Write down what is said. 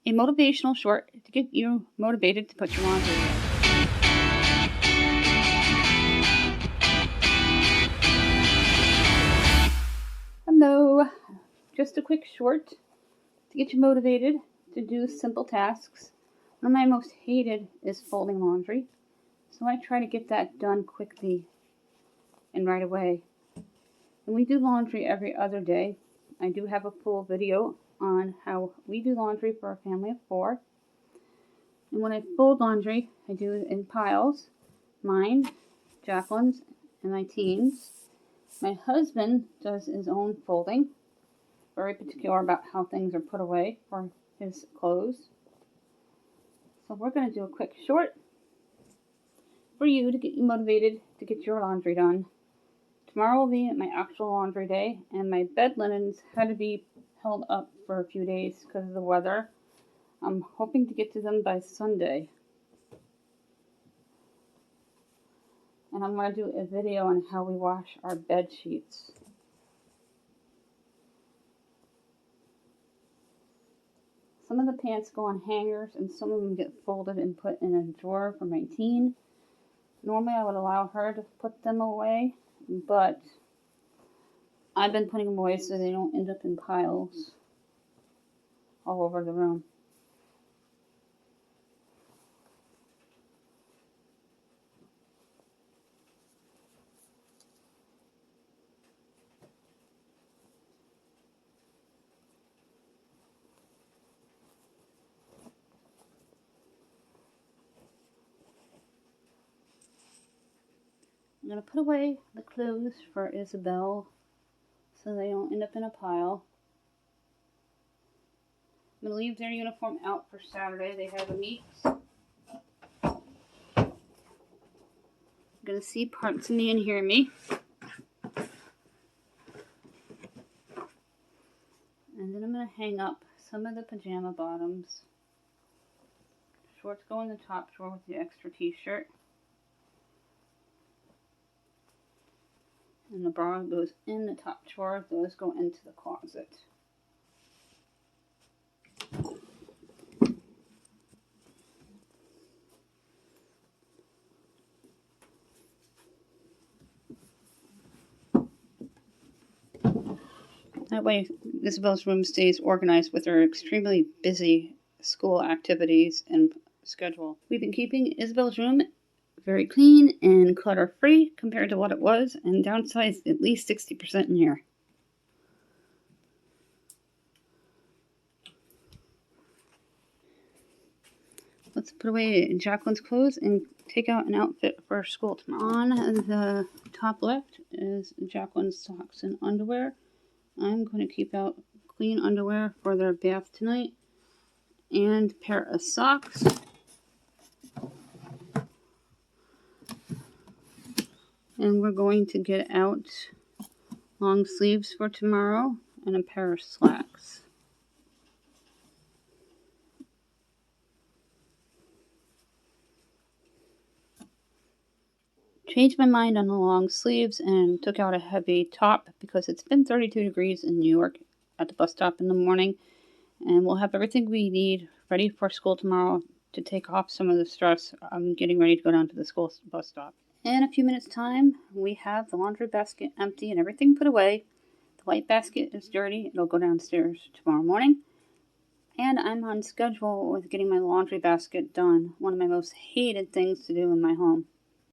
A motivational short to get you motivated to put your laundry away. Hello, just a quick short to get you motivated to do simple tasks. One of my most hated is folding laundry, so I try to get that done quickly and right away. And we do laundry every other day. I do have a full video on how we do laundry for a family of 4. And when I fold laundry, I do it in piles. Mine, Jaclyn's, and my team's. My husband does his own folding. Very particular about how things are put away for his clothes. So we're going to do a quick short for you to get you motivated to get your laundry done. Tomorrow will be my actual laundry day, and my bed linens had to be held up for a few days because of the weather. I'm hoping to get to them by Sunday. And I'm going to do a video on how we wash our bed sheets. Some of the pants go on hangers, and some of them get folded and put in a drawer for my teen. Normally I would allow her to put them away, but I've been putting them away so they don't end up in piles all over the room. I'm going to put away the clothes for Isabel so they don't end up in a pile. I'm going to leave their uniform out for Saturday. They have a meet. You're going to see parts of me and hear me. And then I'm going to hang up some of the pajama bottoms. Shorts go in the top drawer with the extra t-shirt. And the bra goes in the top drawer. Those go into the closet. That way Isabel's room stays organized with her extremely busy school activities and schedule. We've been keeping Isabel's room very clean and clutter-free compared to what it was, and downsized at least 60% in here. Let's put away Jaclyn's clothes and take out an outfit for school tomorrow. On the top left is Jaclyn's socks and underwear. I'm going to keep out clean underwear for their bath tonight, and a pair of socks. And we're going to get out long sleeves for tomorrow and a pair of slacks. Changed my mind on the long sleeves and took out a heavy top because it's been 32 degrees in New York at the bus stop in the morning. And we'll have everything we need ready for school tomorrow to take off some of the stress. I'm getting ready to go down to the school bus stop. In a few minutes' time, we have the laundry basket empty and everything put away. The white basket is dirty. It'll go downstairs tomorrow morning. And I'm on schedule with getting my laundry basket done. One of my most hated things to do in my home.